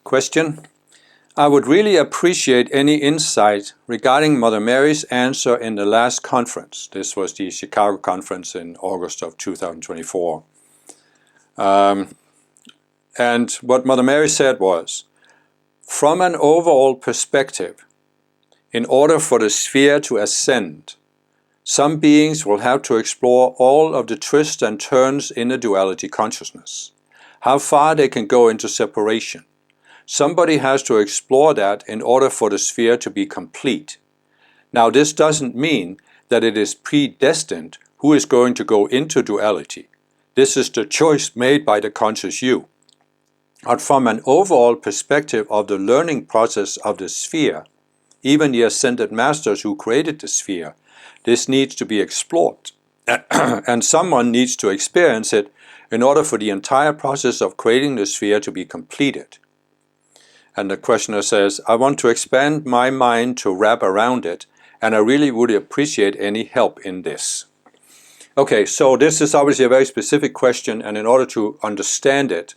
Question: I would really appreciate any insight regarding Mother Mary's answer in the last conference. This was the Chicago conference in August of 2024. And what Mother Mary said was, from an overall perspective, in order for the sphere to ascend, some beings will have to explore all of the twists and turns in the duality consciousness, how far they can go into separation. Somebody has to explore that in order for the sphere to be complete. Now, this doesn't mean that it is predestined who is going to go into duality. This is the choice made by the conscious you. But from an overall perspective of the learning process of the sphere, even the ascended masters who created the sphere, this needs to be explored. And someone needs to experience it in order for the entire process of creating the sphere to be completed. And the questioner says, I want to expand my mind to wrap around it, and I really would appreciate any help in this. Okay, so this is obviously a very specific question, and in order to understand it,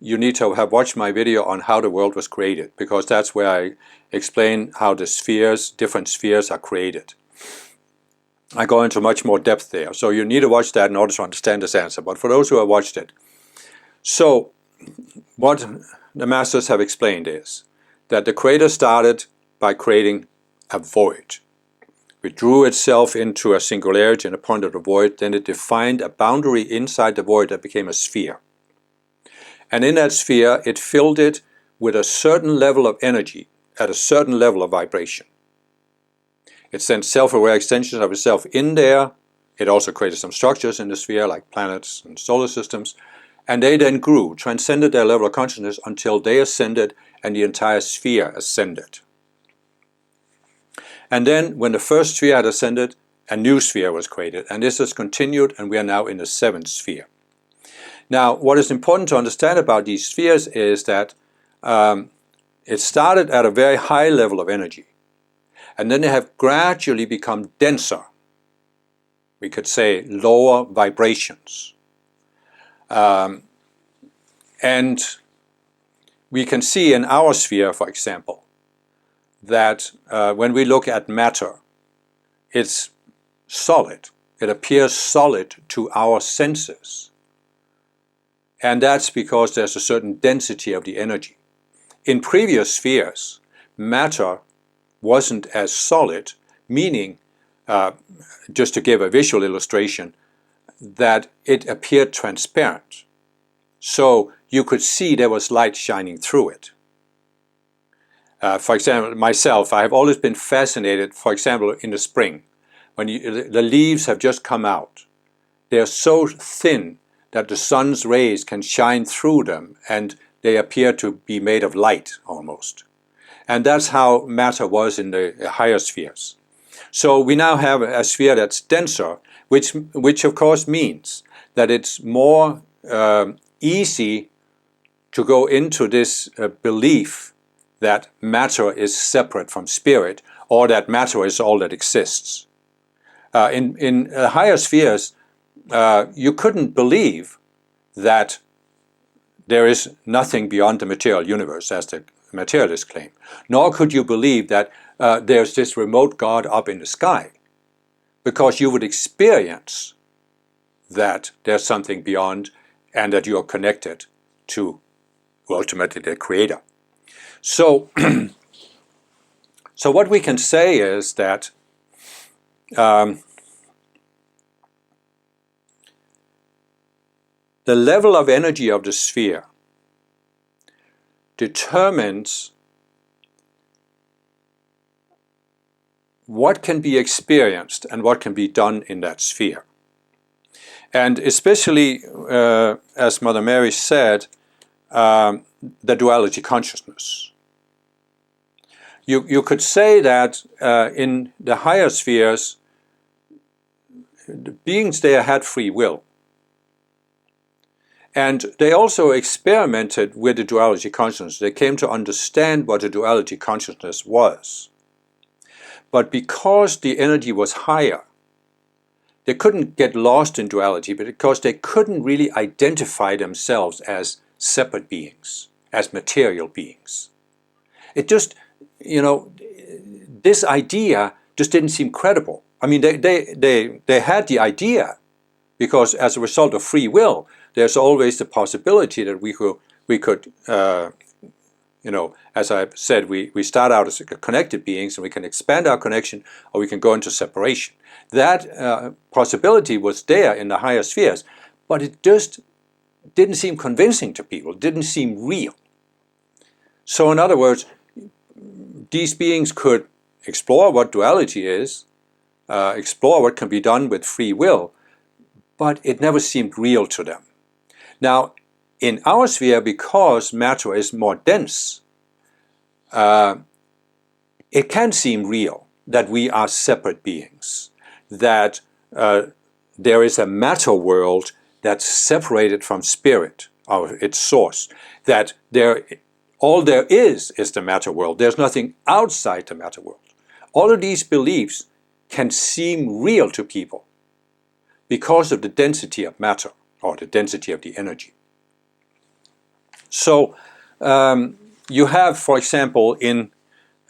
you need to have watched my video on how the world was created, because that's where I explain how the spheres, different spheres are created. I go into much more depth there, so you need to watch that in order to understand this answer. But for those who have watched it, so what the masters have explained is that the Creator started by creating a void. It drew itself into a singularity and a point of the void, then it defined a boundary inside the void that became a sphere. And in that sphere, it filled it with a certain level of energy, at a certain level of vibration. It sent self-aware extensions of itself in there. It also created some structures in the sphere, like planets and solar systems. And they then grew, transcended their level of consciousness until they ascended and the entire sphere ascended. And then, when the first sphere had ascended, a new sphere was created. And this has continued, and we are now in the seventh sphere. Now, what is important to understand about these spheres is that it started at a very high level of energy, and then they have gradually become denser. We could say lower vibrations. And we can see in our sphere, for example, that when we look at matter, it's solid. It appears solid to our senses. And that's because there's a certain density of the energy. In previous spheres, matter wasn't as solid, meaning, just to give a visual illustration, that it appeared transparent. So you could see there was light shining through it. For example, myself, I have always been fascinated, for example, in the spring, when the leaves have just come out. They're so thin that the sun's rays can shine through them, and they appear to be made of light almost. And that's how matter was in the higher spheres. So we now have a sphere that's denser, which of course means that it's more easy to go into this belief that matter is separate from spirit, or that matter is all that exists. In higher spheres, you couldn't believe that there is nothing beyond the material universe, as the materialists claim. Nor could you believe that there's this remote God up in the sky, because you would experience that there's something beyond and that you are connected to ultimately the Creator. So, so what we can say is that the level of energy of the sphere determines what can be experienced and what can be done in that sphere. And especially, as Mother Mary said, the duality consciousness. You could say that in the higher spheres, the beings there had free will. And they also experimented with the duality consciousness. They came to understand what the duality consciousness was. But because the energy was higher, they couldn't get lost in duality, but because they couldn't really identify themselves as separate beings, as material beings. It just, this idea just didn't seem credible. I mean, they had the idea, because as a result of free will, there's always the possibility that we could as I've said, we start out as connected beings, and we can expand our connection, or we can go into separation. That possibility was there in the higher spheres, but it just didn't seem convincing to people. It didn't seem real. So in other words, these beings could explore what duality is, explore what can be done with free will, but it never seemed real to them. Now, in our sphere, because matter is more dense, it can seem real that we are separate beings, that there is a matter world that's separated from spirit, or its source, that all there is the matter world. There's nothing outside the matter world. All of these beliefs can seem real to people because of the density of matter, or the density of the energy. So you have, for example, in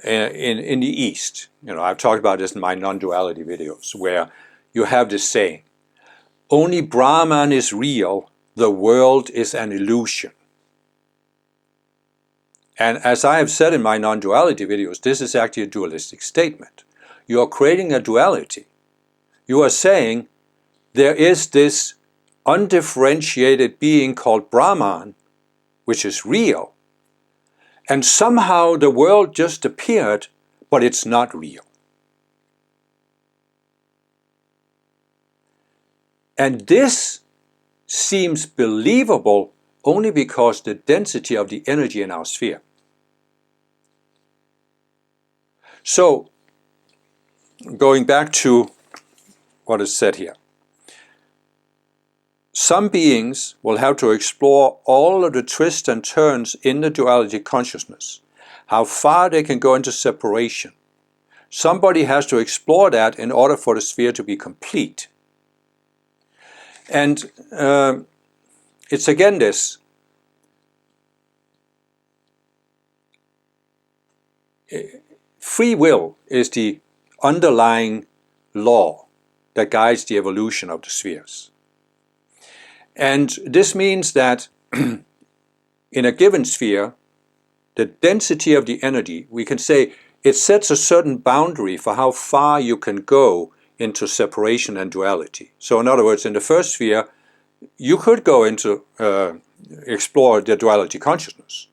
the East, I've talked about this in my non-duality videos, where you have this saying, only Brahman is real, the world is an illusion. And as I have said in my non-duality videos, this is actually a dualistic statement. You are creating a duality. You are saying there is this undifferentiated being called Brahman, which is real, and somehow the world just appeared, but it's not real. And this seems believable only because the density of the energy in our sphere. So, going back to what is said here, some beings will have to explore all of the twists and turns in the duality consciousness, how far they can go into separation. Somebody has to explore that in order for the sphere to be complete. And it's again this. Free will is the underlying law that guides the evolution of the spheres. And this means that in a given sphere, the density of the energy, we can say it sets a certain boundary for how far you can go into separation and duality. So in other words, in the first sphere, you could go into explore the duality consciousness,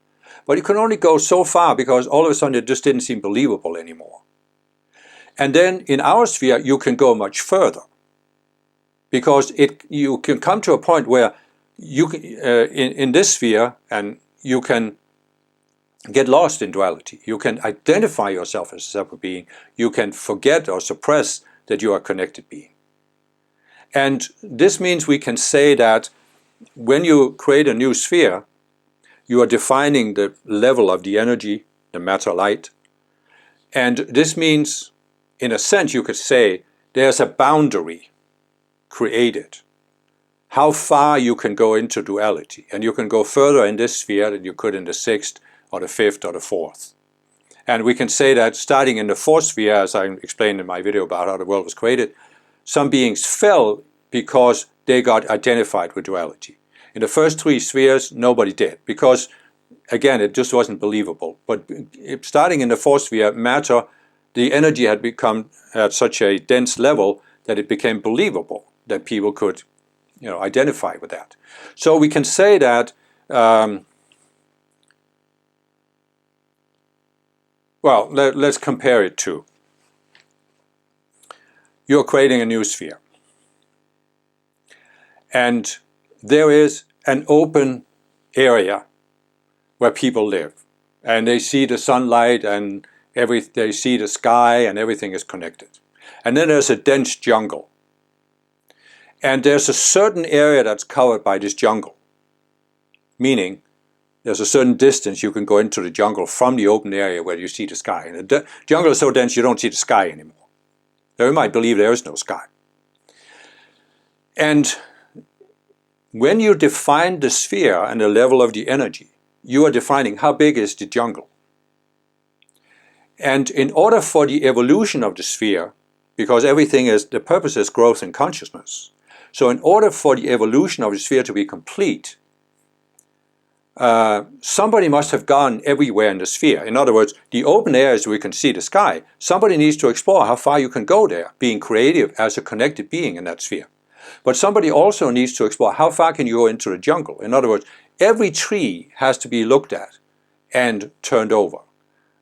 but you can only go so far because all of a sudden it just didn't seem believable anymore. And then in our sphere, you can go much further, because you can come to a point where you in this sphere, and you can get lost in duality. You can identify yourself as a separate being. You can forget or suppress that you are a connected being. And this means we can say that when you create a new sphere, you are defining the level of the energy, the matter light. And this means, in a sense, you could say there's a boundary created, how far you can go into duality. And you can go further in this sphere than you could in the sixth or the fifth or the fourth. And we can say that starting in the fourth sphere, as I explained in my video about how the world was created, some beings fell because they got identified with duality. In the first three spheres, nobody did, because, again, it just wasn't believable. But starting in the fourth sphere, matter, the energy had become at such a dense level that it became believable, that people could identify with that. So we can say that, well, let's compare it to, you're creating a new sphere. And there is an open area where people live. And they see the sunlight, and they see the sky, and everything is connected. And then there's a dense jungle. And there's a certain area that's covered by this jungle. Meaning, there's a certain distance you can go into the jungle from the open area where you see the sky. And the jungle is so dense you don't see the sky anymore. You might believe there is no sky. And when you define the sphere and the level of the energy, you are defining how big is the jungle. And in order for the evolution of the sphere, because everything is, the purpose is growth in consciousness. So in order for the evolution of the sphere to be complete, somebody must have gone everywhere in the sphere. In other words, the open areas where we can see the sky, somebody needs to explore how far you can go there, being creative as a connected being in that sphere. But somebody also needs to explore how far can you go into the jungle. In other words, every tree has to be looked at and turned over.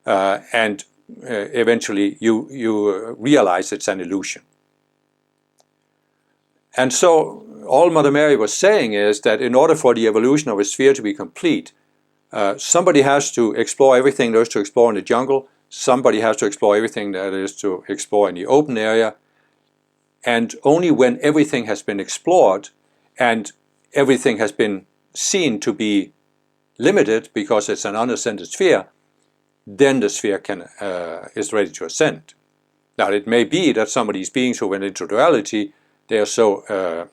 And eventually you realize it's an illusion. And so all Mother Mary was saying is that in order for the evolution of a sphere to be complete, somebody has to explore everything there is to explore in the jungle, somebody has to explore everything there is to explore in the open area, and only when everything has been explored and everything has been seen to be limited because it's an unascended sphere, then the sphere is ready to ascend. Now it may be that some of these beings who went into duality, they are so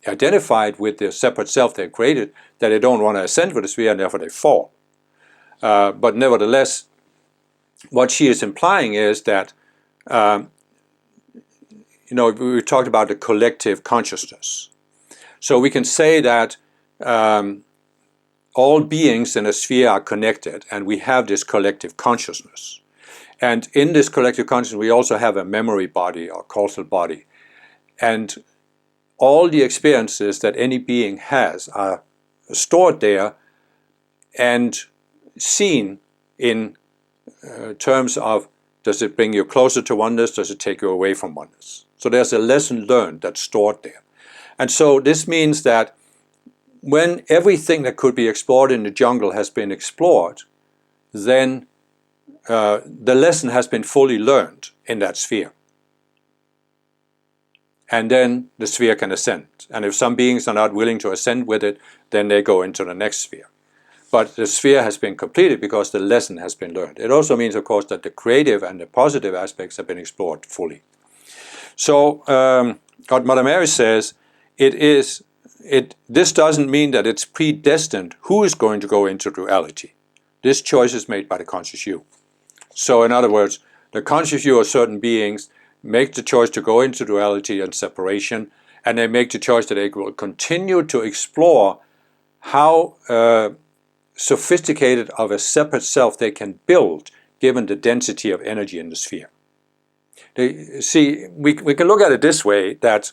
identified with the separate self they've created that they don't want to ascend with the sphere and therefore they fall. But nevertheless, what she is implying is that, we talked about the collective consciousness. So we can say that all beings in a sphere are connected and we have this collective consciousness. And in this collective consciousness we also have a memory body or causal body. And all the experiences that any being has are stored there and seen in terms of, does it bring you closer to oneness, does it take you away from oneness? So there's a lesson learned that's stored there. And so this means that when everything that could be explored in the jungle has been explored, then the lesson has been fully learned in that sphere. And then the sphere can ascend. And if some beings are not willing to ascend with it, then they go into the next sphere. But the sphere has been completed because the lesson has been learned. It also means, of course, that the creative and the positive aspects have been explored fully. So what Mother Mary says, this doesn't mean that it's predestined who is going to go into duality. This choice is made by the conscious you. So in other words, the conscious you of certain beings make the choice to go into duality and separation, and they make the choice that they will continue to explore how sophisticated of a separate self they can build given the density of energy in the sphere. See, we can look at it this way, that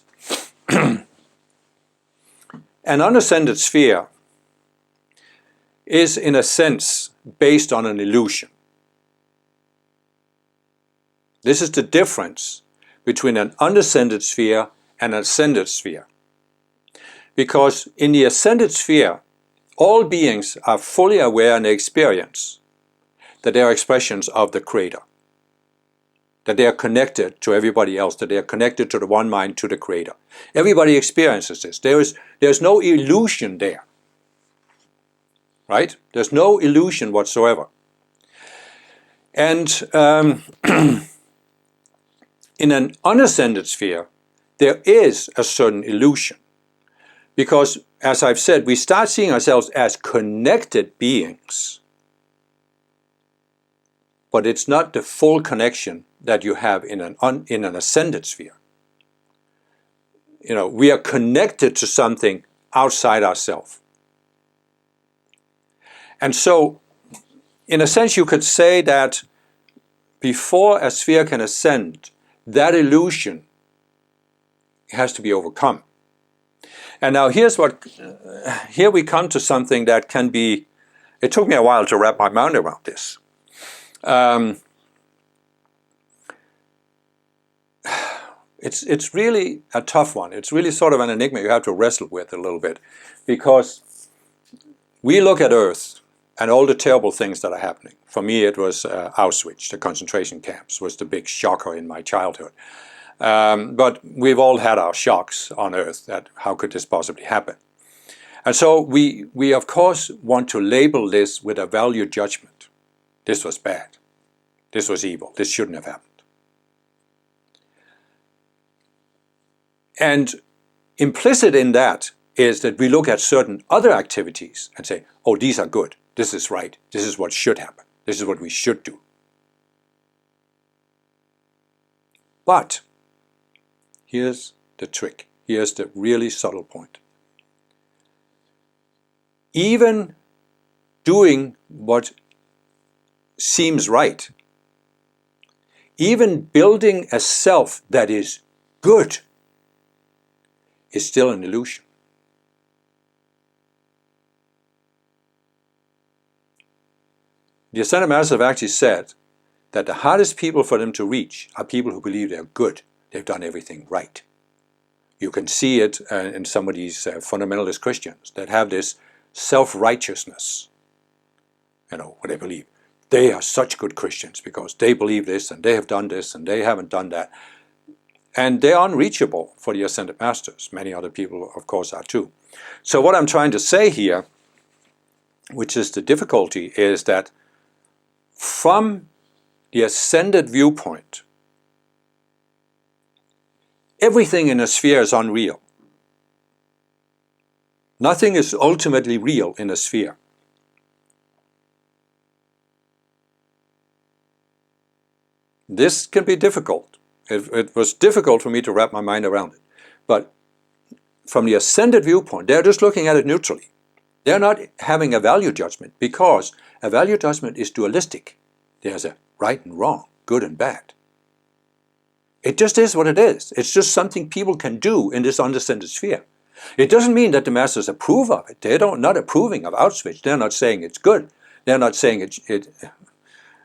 an unascended sphere is in a sense based on an illusion. This is the difference between an unascended sphere and an ascended sphere. Because in the ascended sphere, all beings are fully aware and they experience that they are expressions of the Creator, that they are connected to everybody else, that they are connected to the one mind, to the Creator. Everybody experiences this. There's no illusion there. Right? There's no illusion whatsoever. And in an unascended sphere, there is a certain illusion. Because, as I've said, we start seeing ourselves as connected beings. But it's not the full connection that you have in an ascended sphere. We are connected to something outside ourselves. And so, in a sense, you could say that before a sphere can ascend, that illusion has to be overcome. And now here we come to something that can be, it took me a while to wrap my mind around this. It's really a tough one. It's really sort of an enigma you have to wrestle with a little bit, because we look at Earth and all the terrible things that are happening. For me, it was Auschwitz, the concentration camps, was the big shocker in my childhood. But we've all had our shocks on Earth, that how could this possibly happen? And so we of course want to label this with a value judgment. This was bad. This was evil. This shouldn't have happened. And implicit in that is that we look at certain other activities and say, oh, these are good. this is right, this is what should happen, this is what we should do. But here's the trick, here's the really subtle point. Even doing what seems right, even building a self that is good, is still an illusion. The Ascended Masters have actually said that the hardest people for them to reach are people who believe they're good, they've done everything right. You can see it in some of these fundamentalist Christians that have this self-righteousness, what they believe. They are such good Christians because they believe this and they have done this and they haven't done that. And they're unreachable for the Ascended Masters. Many other people, of course, are too. So what I'm trying to say here, which is the difficulty, is that from the Ascended viewpoint, everything in a sphere is unreal. Nothing is ultimately real in a sphere. This can be difficult. It was difficult for me to wrap my mind around it. But from the Ascended viewpoint, they're just looking at it neutrally. They're not having a value judgment, because a value judgment is dualistic. There's a right and wrong, good and bad. It just is what it is. It's just something people can do in this undescended sphere. It doesn't mean that the Masters approve of it. They're not approving of outswitch. They're not saying it's good. They're not saying it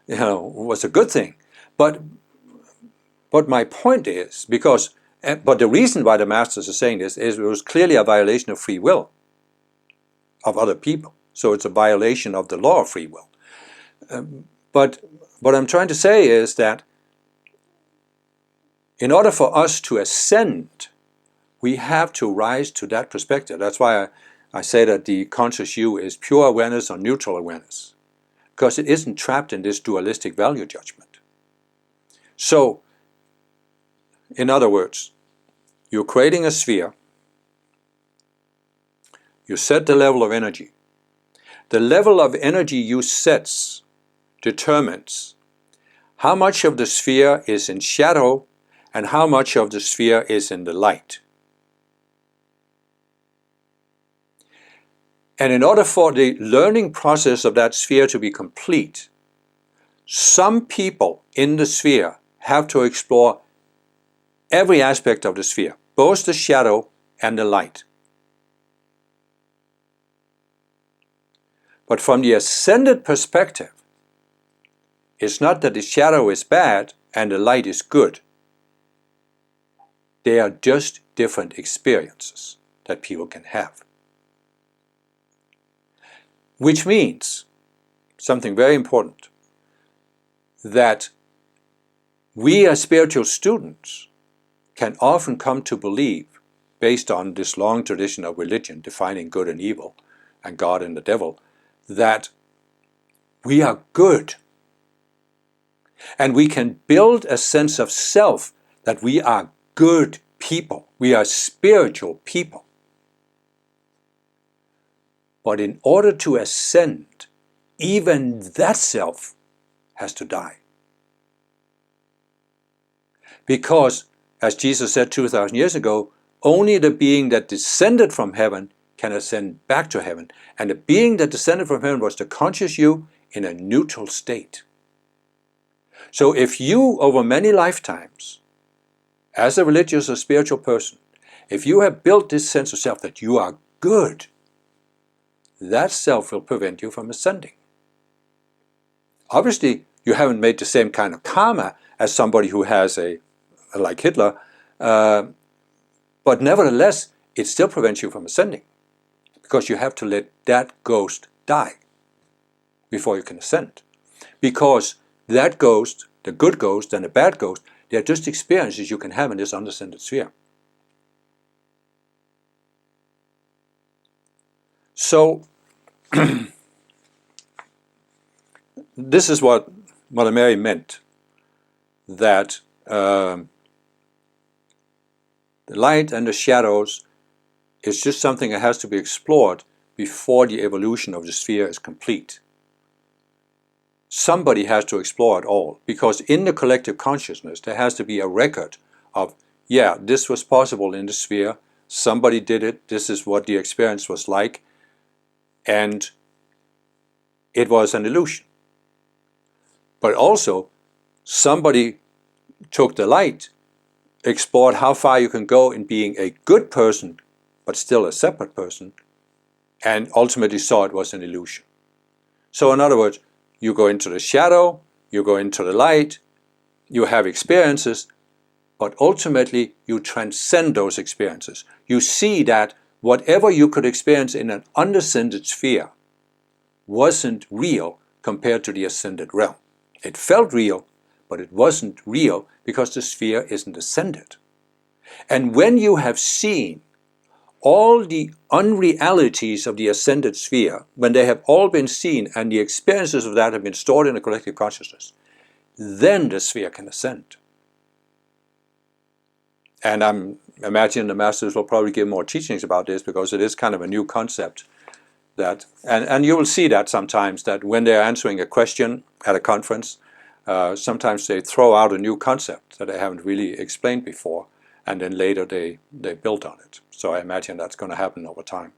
was a good thing. But my point is, but the reason why the Masters are saying this is it was clearly a violation of free will of other people. So it's a violation of the law of free will. But what I'm trying to say is that in order for us to ascend, we have to rise to that perspective. That's why I say that the conscious you is pure awareness or neutral awareness, because it isn't trapped in this dualistic value judgment. So, in other words, you're creating a sphere, you set the level of energy. The level of energy you set determines how much of the sphere is in shadow and how much of the sphere is in the light. And in order for the learning process of that sphere to be complete, some people in the sphere have to explore every aspect of the sphere, both the shadow and the light. But from the ascended perspective, it's not that the shadow is bad and the light is good. They are just different experiences that people can have. Which means something very important, that we as spiritual students can often come to believe, based on this long tradition of religion defining good and evil and God and the devil, that we are good. And we can build a sense of self that we are good people. We are spiritual people. But in order to ascend, even that self has to die. Because, as Jesus said 2,000 years ago, only the being that descended from heaven can ascend back to heaven. And the being that descended from heaven was the conscious you in a neutral state. So if you, over many lifetimes, as a religious or spiritual person, if you have built this sense of self that you are good, that self will prevent you from ascending. Obviously, you haven't made the same kind of karma as somebody who has like Hitler, but nevertheless, it still prevents you from ascending, because you have to let that ghost die before you can ascend. Because that ghost, the good ghost and the bad ghost, they are just experiences you can have in this undescended sphere. So, this is what Mother Mary meant, that the light and the shadows is just something that has to be explored before the evolution of the sphere is complete. somebody has to explore it all, because in the collective consciousness there has to be a record of, yeah, this was possible in the sphere, somebody did it, this is what the experience was like, and it was an illusion. But also, somebody took the light, explored how far you can go in being a good person, but still a separate person, and ultimately saw it was an illusion. So in other words, you go into the shadow, you go into the light, you have experiences, but ultimately you transcend those experiences. You see that whatever you could experience in an undescended sphere wasn't real compared to the ascended realm. It felt real, but it wasn't real because the sphere isn't ascended. And when you have seen all the unrealities of the ascended sphere, when they have all been seen and the experiences of that have been stored in the collective consciousness, then the sphere can ascend. And I'm imagining the masters will probably give more teachings about this, because it is kind of a new concept. That, and you will see that sometimes, that when they're answering a question at a conference, sometimes they throw out a new concept that they haven't really explained before, and then later they build on it. So I imagine that's going to happen over time.